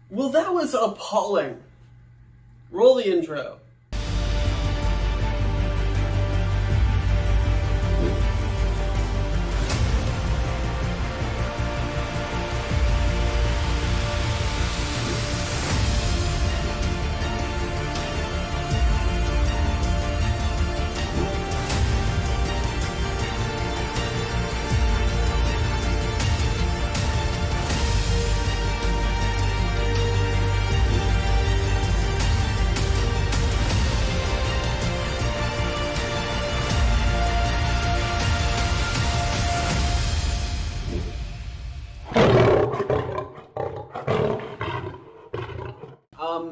Well, that was appalling. Roll the intro.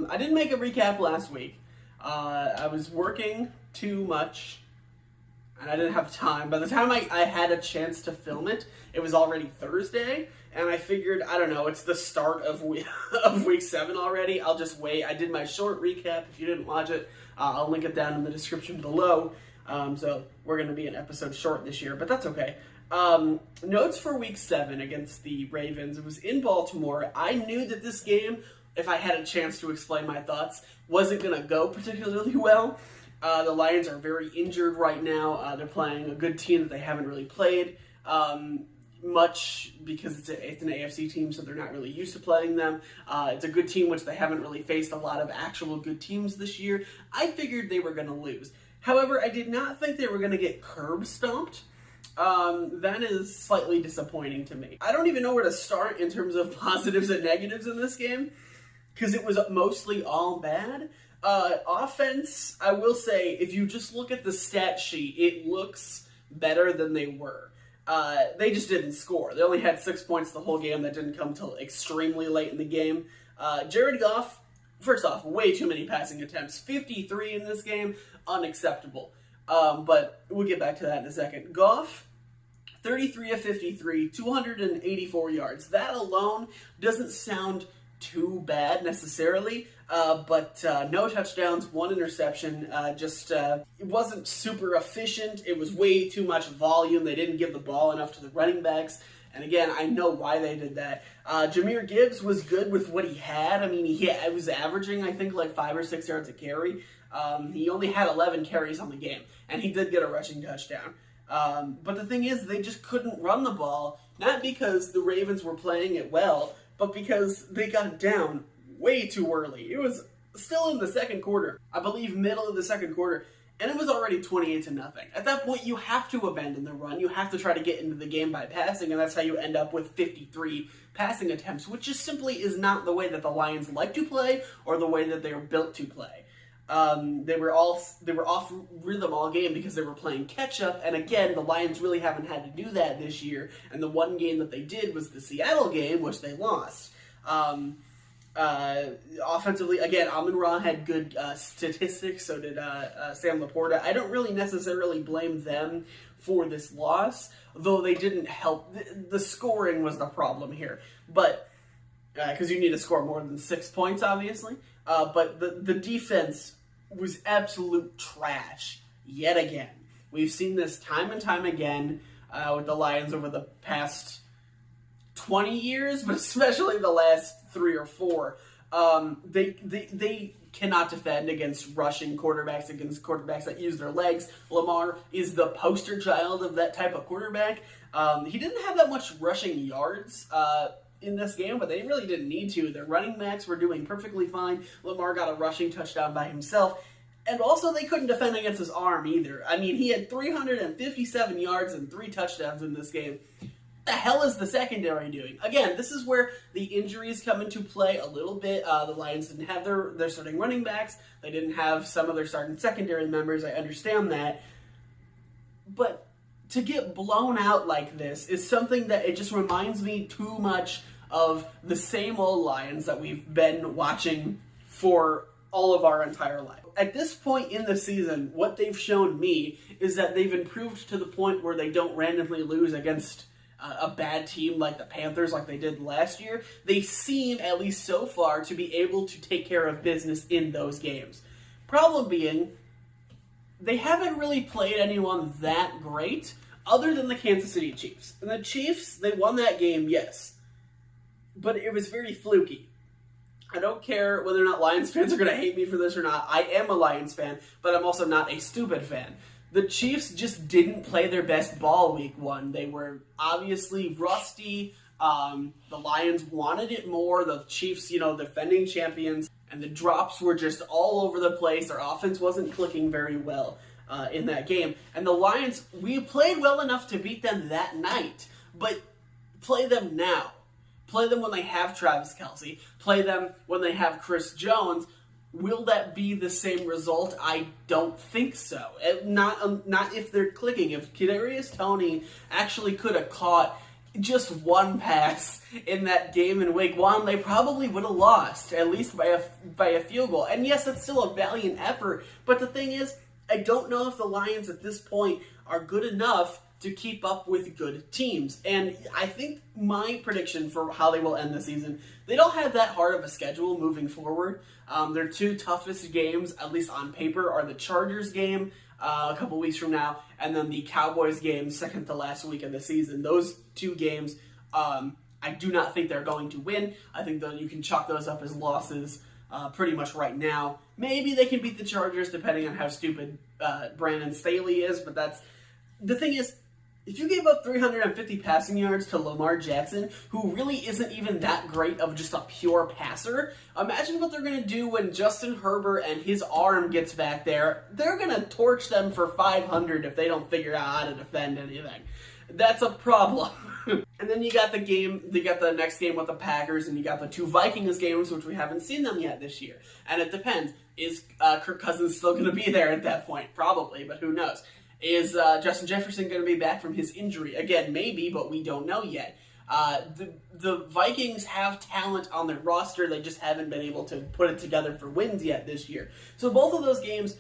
I didn't make a recap last week. I was working too much, and I didn't have time. By the time I had a chance to film it, it was already Thursday, and I figured, I don't know, it's the start of week 7 already. I'll just wait. I did my short recap. If you didn't watch it, I'll link it down in the description below. So we're going to be an episode short this year, but that's okay. Notes for week 7 against the Ravens. It was in Baltimore. I knew that this game, if I had a chance to explain my thoughts, wasn't going to go particularly well. The Lions are very injured right now. They're playing a good team that they haven't really played much because it's an AFC team, so they're not really used to playing them. It's a good team which they haven't really faced a lot of actual good teams this year. I figured they were going to lose. However, I did not think they were going to get curb stomped. That is slightly disappointing to me. I don't even know where to start in terms of positives and negatives in this game, because it was mostly all bad. Offense, I will say, if you just look at the stat sheet, it looks better than they were. They just didn't score. They only had 6 points the whole game. That didn't come till extremely late in the game. Jared Goff, first off, way too many passing attempts. 53 in this game, unacceptable. But we'll get back to that in a second. Goff, 33 of 53, 284 yards. That alone doesn't sound too bad necessarily, but no touchdowns, 1 interception. It wasn't super efficient. It was way too much volume. They didn't give the ball enough to the running backs. And again, I know why they did that. Jahmyr Gibbs was good with what he had. I mean, he was averaging, I think, like 5 or 6 yards a carry. He only had 11 carries on the game, and he did get a rushing touchdown. But the thing is, they just couldn't run the ball, not because the Ravens were playing it well, but because they got down way too early. It was still in the second quarter, I believe middle of the second quarter, and it was already 28-0. At that point, you have to abandon the run. You have to try to get into the game by passing, and that's how you end up with 53 passing attempts, which just simply is not the way that the Lions like to play or the way that they are built to play. They were off rhythm all game because they were playing catch up, and again, the Lions really haven't had to do that this year. And the one game that they did was the Seattle game, which they lost. Offensively, again, Amon-Ra had good statistics. So did Sam Laporta. I don't really necessarily blame them for this loss, though they didn't help. The scoring was the problem here, but because you need to score more than 6 points, obviously. But the defense was absolute trash yet again. We've seen this time and time again with the Lions over the past 20 years, but especially the last 3 or 4. They cannot defend against rushing quarterbacks, against quarterbacks that use their legs. Lamar is the poster child of that type of quarterback. He didn't have that much rushing yards in this game, but they really didn't need to. Their running backs were doing perfectly fine. Lamar got a rushing touchdown by himself. And also, they couldn't defend against his arm either. I mean, he had 357 yards and 3 touchdowns in this game. What the hell is the secondary doing? Again, this is where the injuries come into play a little bit. The Lions didn't have their starting running backs. They didn't have some of their starting secondary members. I understand that. But to get blown out like this is something that it just reminds me too much of the same old Lions that we've been watching for all of our entire life. At this point in the season, what they've shown me is that they've improved to the point where they don't randomly lose against a bad team like the Panthers like they did last year. They seem, at least so far, to be able to take care of business in those games. Problem being, they haven't really played anyone that great other than the Kansas City Chiefs. And the Chiefs, they won that game, yes. But it was very fluky. I don't care whether or not Lions fans are going to hate me for this or not. I am a Lions fan, but I'm also not a stupid fan. The Chiefs just didn't play their best ball week one. They were obviously rusty. The Lions wanted it more. The Chiefs, defending champions, and the drops were just all over the place. Their offense wasn't clicking very well in that game. And the Lions, we played well enough to beat them that night, but play them now. Play them when they have Travis Kelce. Play them when they have Chris Jones. Will that be the same result? I don't think so. Not if they're clicking. If Kadarius Toney actually could have caught just one pass in that game in week one, they probably would have lost, at least by a field goal. And yes, that's still a valiant effort, but the thing is, I don't know if the Lions at this point are good enough to keep up with good teams. And I think my prediction for how they will end the season, they don't have that hard of a schedule moving forward. Their two toughest games, at least on paper, are the Chargers game a couple weeks from now, and then the Cowboys game second to last week of the season. Those two games, I do not think they're going to win. I think that you can chalk those up as losses pretty much right now. Maybe they can beat the Chargers depending on how stupid Brandon Staley is, but that's... The thing is, if you gave up 350 passing yards to Lamar Jackson, who really isn't even that great of just a pure passer, imagine what they're going to do when Justin Herbert and his arm gets back there. They're going to torch them for 500 if they don't figure out how to defend anything. That's a problem. And then you got the next game with the Packers, and you got the two Vikings games, which we haven't seen them yet this year. And it depends. Is Kirk Cousins still going to be there at that point? Probably, but who knows? Is Justin Jefferson going to be back from his injury? Again, maybe, but we don't know yet. The Vikings have talent on their roster. They just haven't been able to put it together for wins yet this year. So both of those games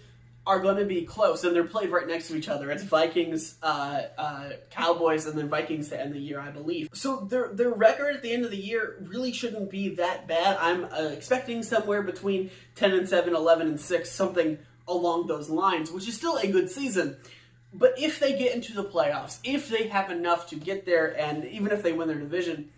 are going to be close, and they're played right next to each other. It's Vikings, Cowboys, and then Vikings to end the year, I believe. So their record at the end of the year really shouldn't be that bad. I'm expecting somewhere between 10-7, 11-6, something along those lines, which is still a good season. But if they get into the playoffs, if they have enough to get there, and even if they win their division,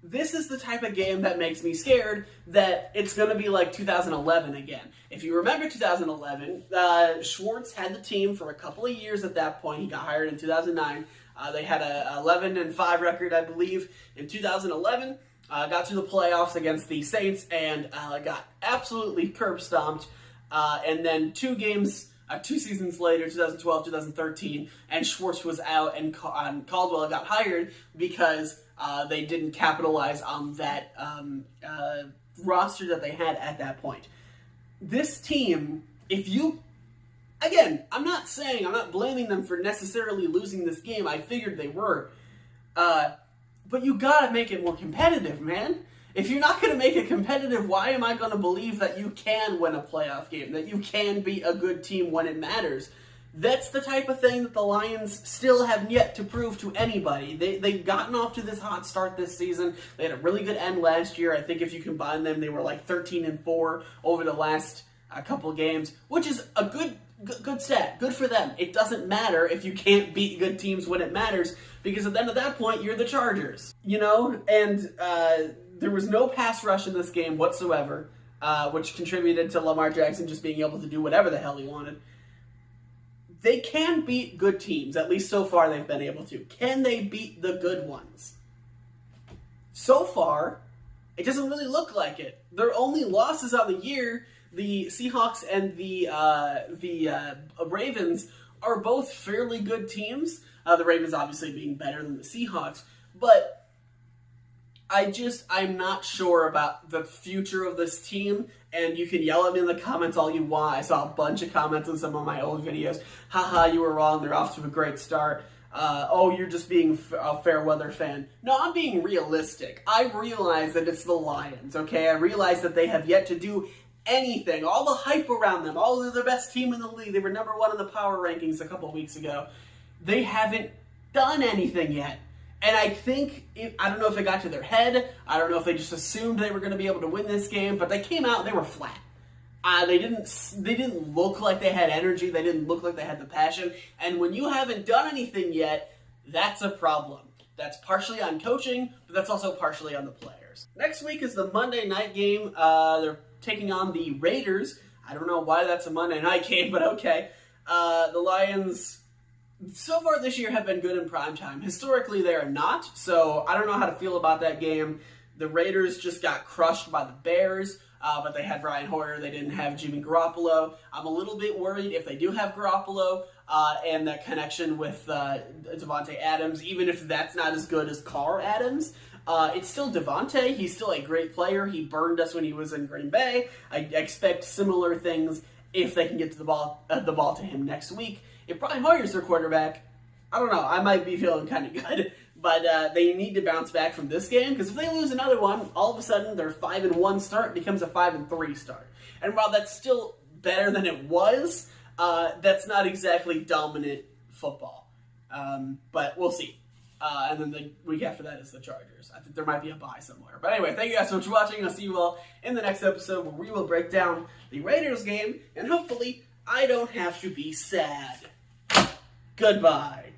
this is the type of game that makes me scared that it's going to be like 2011 again. If you remember 2011, Schwartz had the team for a couple of years at that point. He got hired in 2009. They had a 11-5 record, I believe, in 2011. Got to the playoffs against the Saints and got absolutely curb stomped. And then two seasons later, 2012, 2013, and Schwartz was out and Caldwell got hired because they didn't capitalize on that roster that they had at that point. This team, I'm not blaming them for necessarily losing this game. I figured they were. But you gotta make it more competitive, man. If you're not going to make it competitive, why am I going to believe that you can win a playoff game, that you can be a good team when it matters? That's the type of thing that the Lions still have yet to prove to anybody. They've gotten off to this hot start this season. They had a really good end last year. I think if you combine them, they were like 13-4 over the last couple games, which is a good stat. Good for them. It doesn't matter if you can't beat good teams when it matters, because at the end of that point, you're the Chargers. And there was no pass rush in this game whatsoever, which contributed to Lamar Jackson just being able to do whatever the hell he wanted. They can beat good teams. At least so far they've been able to. Can they beat the good ones? So far, it doesn't really look like it. Their only losses on the year, the Seahawks and the Ravens, are both fairly good teams. The Ravens obviously being better than the Seahawks, but I'm not sure about the future of this team, and you can yell at me in the comments all you want. I saw a bunch of comments on some of my old videos. Haha, you were wrong, they're off to a great start. You're just being a fair weather fan. No, I'm being realistic. I realize that it's the Lions, okay? I realize that they have yet to do anything. All the hype around them, they're the best team in the league. They were number one in the power rankings a couple weeks ago. They haven't done anything yet. And I think, I don't know if it got to their head, I don't know if they just assumed they were going to be able to win this game, but they came out and they were flat. They didn't look like they had energy, they didn't look like they had the passion, and when you haven't done anything yet, that's a problem. That's partially on coaching, but that's also partially on the players. Warriors. Next week is the Monday night game. They're taking on the Raiders. I don't know why that's a Monday night game, but okay. The Lions, so far this year, have been good in primetime. Historically, they are not, so I don't know how to feel about that game. The Raiders just got crushed by the Bears, but they had Brian Hoyer. They didn't have Jimmy Garoppolo. I'm a little bit worried if they do have Garoppolo and that connection with Davante Adams, even if that's not as good as Carl Adams. It's still Davante. He's still a great player. He burned us when he was in Green Bay. I expect similar things if they can get to the ball to him next week. If Brian Hoyer's their quarterback, I don't know. I might be feeling kind of good. But they need to bounce back from this game, because if they lose another one, all of a sudden their 5-1 start becomes a 5-3 start. And while that's still better than it was, that's not exactly dominant football. But we'll see. And then the week after that is the Chargers. I think there might be a bye somewhere. But anyway, thank you guys so much for watching. I'll see you all in the next episode where we will break down the Raiders game, and hopefully I don't have to be sad. Goodbye.